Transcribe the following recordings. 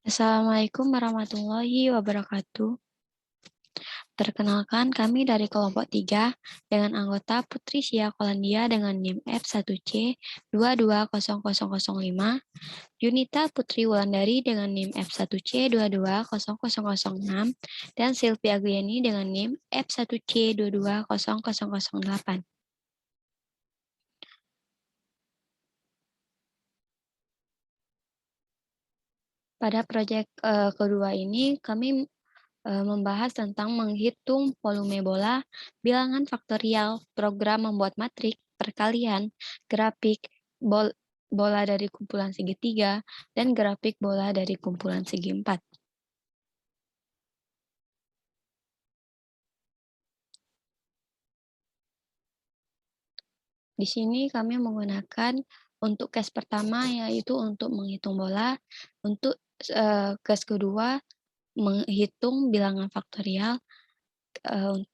Assalamualaikum warahmatullahi wabarakatuh. Perkenalkan, kami dari kelompok 3 dengan anggota Putri Sia Kolandia dengan NIM F1C 220005, Yunita Putri Wulandari dengan NIM F1C 220006, dan Silvia Agliani dengan NIM F1C 220008. Pada proyek kedua ini, kami membahas tentang menghitung volume bola, bilangan faktorial, program membuat matrik, perkalian, grafik bola dari kumpulan segi 3, dan grafik bola dari kumpulan segi 4. Di sini kami menggunakan untuk case pertama yaitu untuk menghitung bola, untuk case kedua menghitung bilangan faktorial,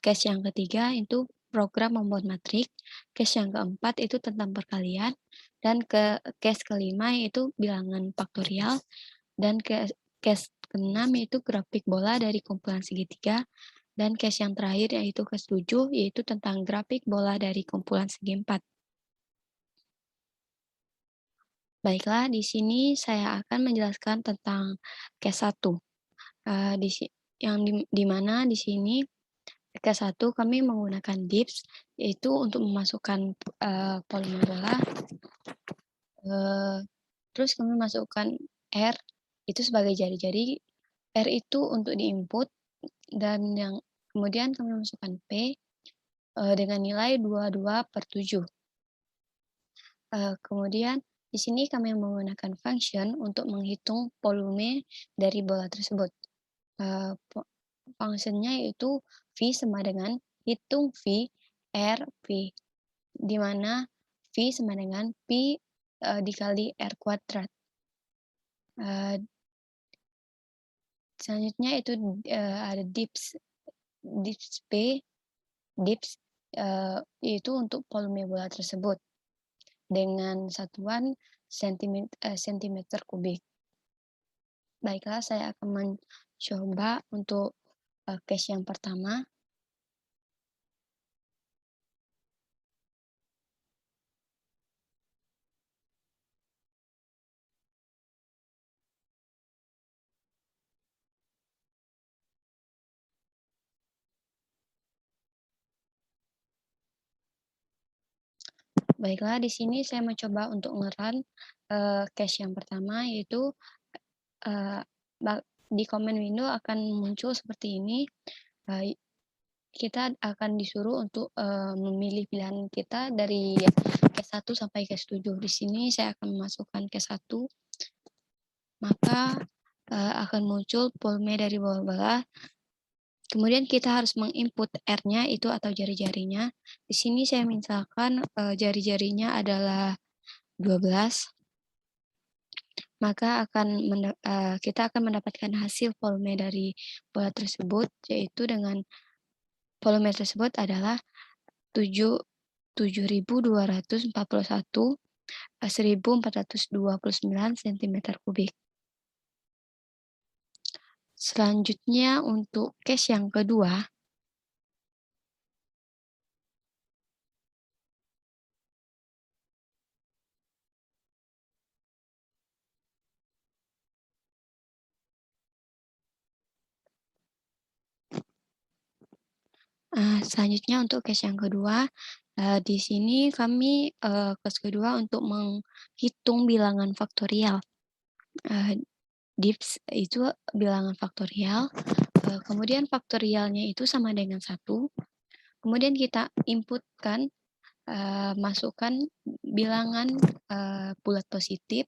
case yang ketiga itu program membuat matrik, case yang keempat itu tentang perkalian, dan case kelima yaitu bilangan faktorial, dan case keenam yaitu grafik bola dari kumpulan segitiga, dan case yang terakhir yaitu case 7 yaitu tentang grafik bola dari kumpulan segi 4. Baiklah, di sini saya akan menjelaskan tentang case 1. Di mana di sini case 1 kami menggunakan dips, yaitu untuk memasukkan volume bola. Terus kami masukkan R itu sebagai jari-jari, R itu untuk di-input, dan kemudian kami masukkan P dengan nilai 22/7. Kemudian di sini kami menggunakan function untuk menghitung volume dari bola tersebut. Fungsinya yaitu V sama dengan hitung V R V, di mana V sama dengan P dikali R kuadrat. Selanjutnya itu ada dips P, dips itu untuk volume bola tersebut dengan satuan sentimeter kubik. Baiklah, saya akan mencoba untuk case yang pertama. Baiklah, di sini saya mencoba untuk nge-run case yang pertama, yaitu di comment window akan muncul seperti ini. Kita akan disuruh untuk memilih pilihan kita dari case 1 sampai case 7. Di sini saya akan memasukkan case 1, maka akan muncul volume dari bola. Kemudian kita harus menginput R-nya itu atau jari-jarinya. Di sini saya misalkan jari-jarinya adalah 12, maka kita akan mendapatkan hasil volume dari bola tersebut, yaitu dengan volume tersebut adalah 7.241.1429 cm3. Selanjutnya untuk case yang kedua, untuk case yang kedua, di sini kami case kedua untuk menghitung bilangan faktorial. Dips itu bilangan faktorial, kemudian faktorialnya itu sama dengan 1, kemudian kita inputkan, masukkan bilangan bulat positif,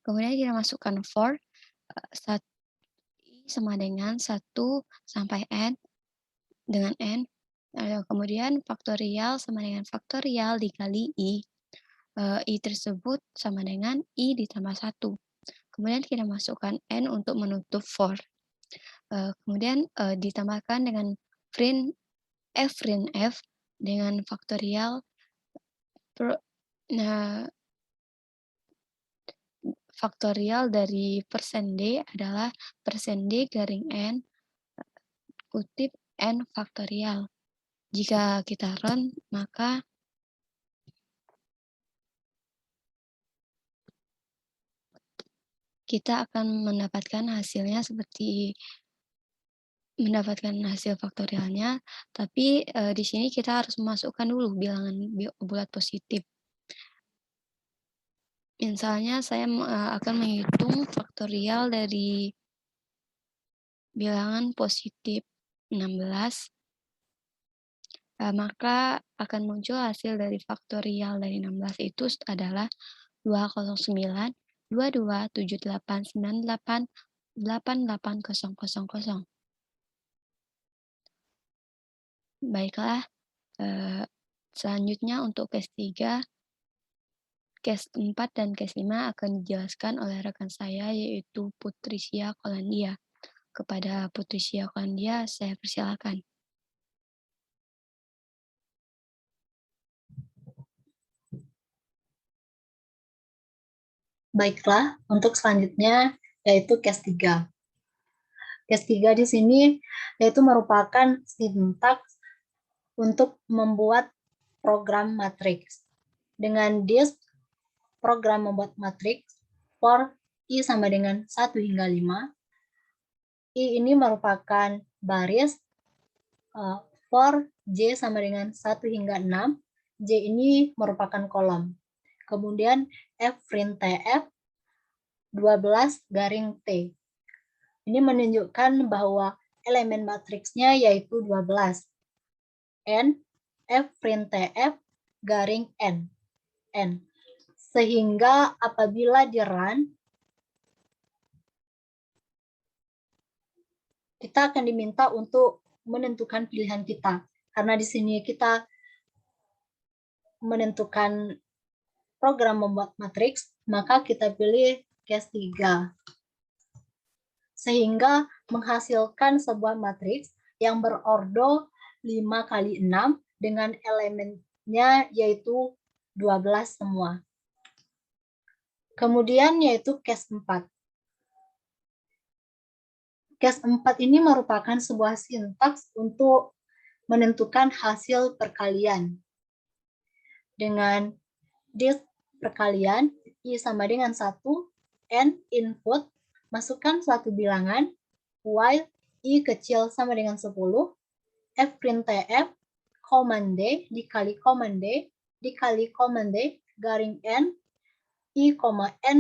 kemudian kita masukkan for I sama dengan 1 sampai N dengan N, kemudian faktorial sama dengan faktorial dikali I. I tersebut sama dengan I ditambah 1. Kemudian kita masukkan N untuk menutup for. Kemudian ditambahkan dengan print F dengan faktorial faktorial dari persen D adalah persen D garing N kutip N faktorial. Jika kita run, maka kita akan mendapatkan hasilnya seperti mendapatkan hasil faktorialnya, tapi di sini kita harus memasukkan dulu bilangan bulat positif. Misalnya saya akan menghitung faktorial dari bilangan positif 16, maka akan muncul hasil dari faktorial dari 16 itu adalah 209, 22, 78, 98, 88000. Baiklah, selanjutnya untuk case 3, case 4 dan case 5 akan dijelaskan oleh rekan saya yaitu Putrisya Kolandia. Kepada Putrisya Kolandia, saya persilakan. Baiklah, untuk selanjutnya yaitu case 3. Case 3 di sini yaitu merupakan sintaks untuk membuat program matriks. Dengan this program membuat matriks for I sama dengan 1 hingga 5. I ini merupakan baris, for J sama dengan 1 hingga 6. J ini merupakan kolom. Kemudian F print TF 12 garing T. Ini menunjukkan bahwa elemen matriksnya yaitu 12. N, F print TF garing N. N. Sehingga apabila di run, kita akan diminta untuk menentukan pilihan kita. Karena di sini kita menentukan program membuat matriks, maka kita pilih case 3. Sehingga menghasilkan sebuah matriks yang berordo 5 kali 6 dengan elemennya yaitu 12 semua. Kemudian yaitu case 4. Case 4 ini merupakan sebuah sintaks untuk menentukan hasil perkalian. Dengan this perkalian, I sama dengan 1, N input, masukkan suatu bilangan, while I kecil sama dengan 10, F print TF, command D dikali command D, dikali command D, garing N, I, N,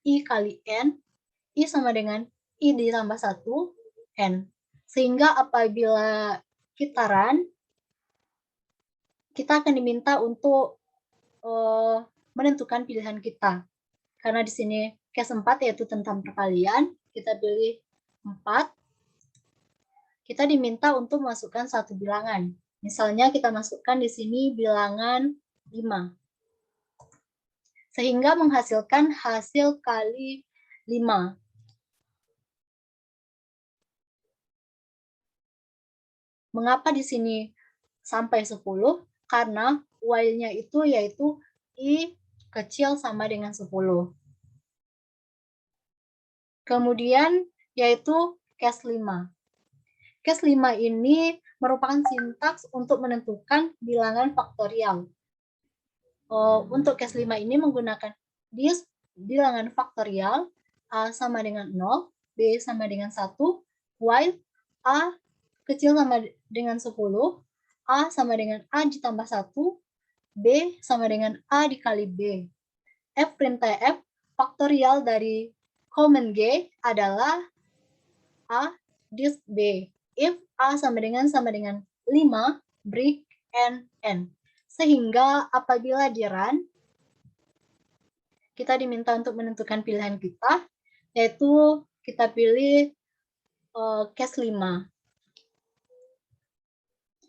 I kali N, I sama dengan I ditambah 1, N. Sehingga apabila kita run, kita akan diminta untuk menentukan pilihan kita. Karena di sini case 4 yaitu tentang perkalian, kita pilih 4. Kita diminta untuk masukkan satu bilangan. Misalnya kita masukkan di sini bilangan 5. Sehingga menghasilkan hasil kali 5. Mengapa di sini sampai 10? Karena while-nya itu yaitu I kecil sama dengan 10. Kemudian yaitu case 5. Case 5 ini merupakan sintaks untuk menentukan bilangan faktorial. Untuk case 5 ini menggunakan this bilangan faktorial A sama dengan 0, B sama dengan 1, while A kecil sama dengan 10, A sama dengan A ditambah 1, B sama dengan A dikali B. F print TF, faktorial dari common G adalah A dis B. If A sama dengan 5, break N, N. Sehingga apabila di run, kita diminta untuk menentukan pilihan kita, yaitu kita pilih case 5.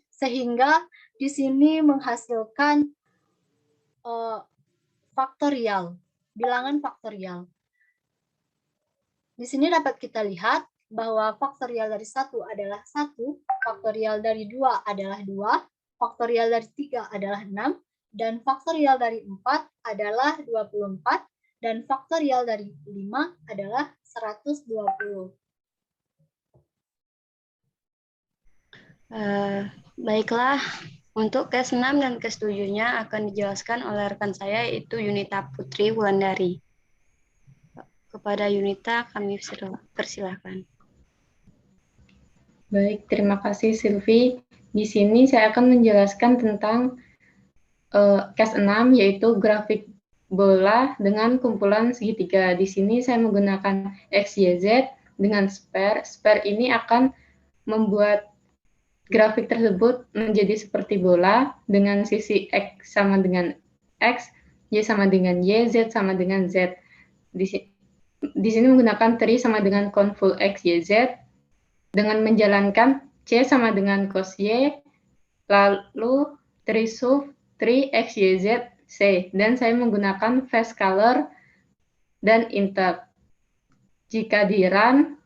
Sehingga di sini menghasilkan faktorial, bilangan faktorial. Di sini dapat kita lihat bahwa faktorial dari 1 adalah 1, faktorial dari 2 adalah 2, faktorial dari 3 adalah 6, dan faktorial dari 4 adalah 24, dan faktorial dari 5 adalah 120. Baiklah, untuk kes 6 dan kes 7-nya akan dijelaskan oleh rekan saya, yaitu Yunita Putri Wulandari. Kepada Yunita, kami persilahkan. Baik, terima kasih Silvi. Di sini saya akan menjelaskan tentang kes 6, yaitu grafik bola dengan kumpulan segitiga. Di sini saya menggunakan X, Y, Z dengan spare. Spare ini akan membuat grafik tersebut menjadi seperti bola dengan sisi X sama dengan X, Y sama dengan Y, Z sama dengan Z. Di sini menggunakan tri sama dengan konvol X, Y, Z dengan menjalankan C sama dengan cos Y, lalu tri sub, tri X, Y, Z, C. Dan saya menggunakan fast color dan inter. Jika di run,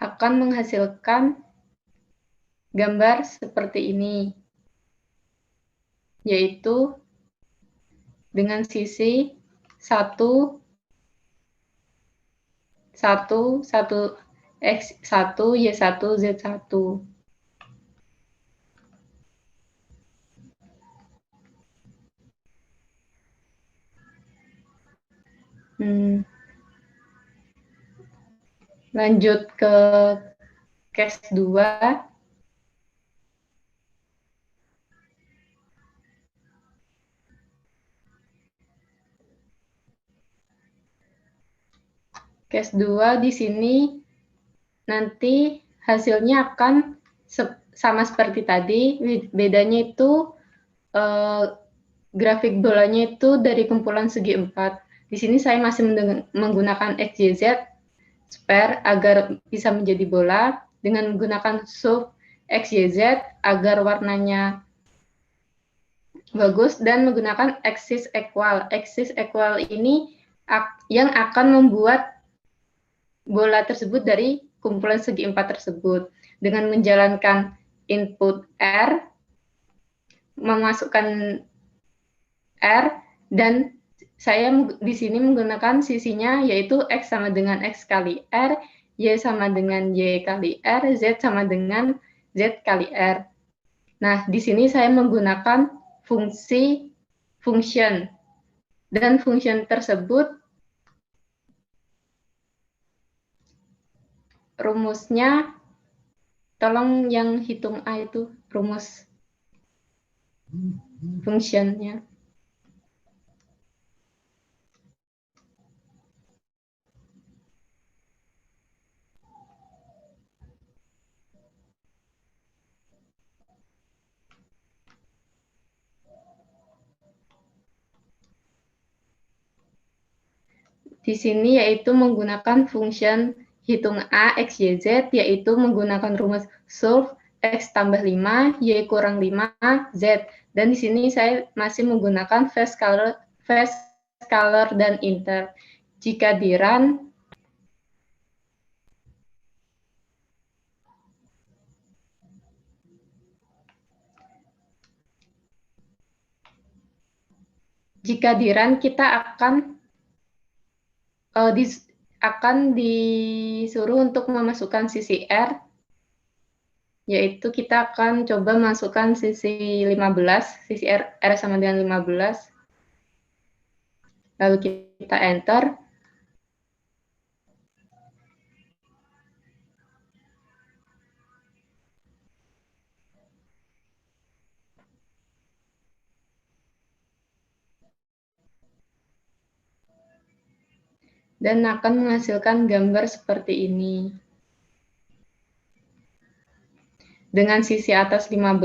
akan menghasilkan gambar seperti ini, yaitu dengan sisi 1, 1, 1, X1, Y1, Z1. Lanjut ke case 2. Case 2 di sini nanti hasilnya akan sama seperti tadi, bedanya itu grafik bolanya itu dari kumpulan segi 4. Di sini saya masih menggunakan XYZ spare agar bisa menjadi bola dengan menggunakan sub XYZ agar warnanya bagus dan menggunakan axis equal. Axis equal ini yang akan membuat bola tersebut dari kumpulan segi 4 tersebut dengan menjalankan input R, memasukkan R, dan saya di sini menggunakan sisinya yaitu X sama dengan X kali R, Y sama dengan Y kali R, Z sama dengan Z kali R. Nah, di sini saya menggunakan function, dan function tersebut rumusnya, tolong yang hitung A itu rumus functionnya. Di sini yaitu menggunakan function hitung A, X, Y, Z, yaitu menggunakan rumus solve X tambah 5, Y kurang 5, Z. Dan di sini saya masih menggunakan fast color dan inter. Jika di run, kita akan disuruh untuk memasukkan sisi R, yaitu kita akan coba masukkan sisi 15, sisi R sama dengan 15, lalu kita enter. Dan akan menghasilkan gambar seperti ini. Dengan sisi atas 15,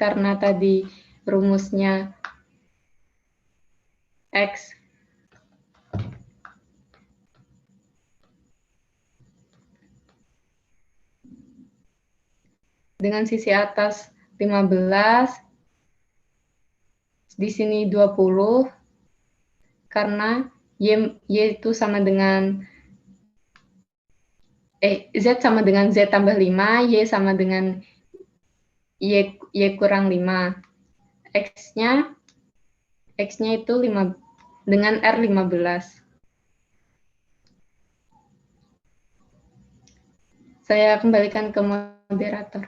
karena tadi rumusnya X. Dengan sisi atas 15, di sini 20, karena Y itu sama dengan Z sama dengan Z tambah 5, Y sama dengan Y kurang 5. X-nya itu 5 dengan R 15. Saya kembalikan ke moderator.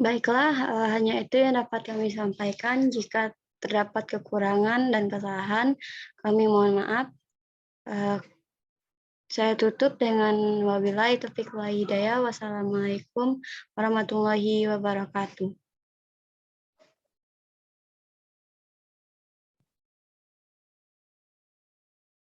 Baiklah, hanya itu yang dapat kami sampaikan. Jika terdapat kekurangan dan kesalahan, kami mohon maaf. Saya tutup dengan wabillahi taufiq wal hidayah. Wassalamualaikum warahmatullahi wabarakatuh.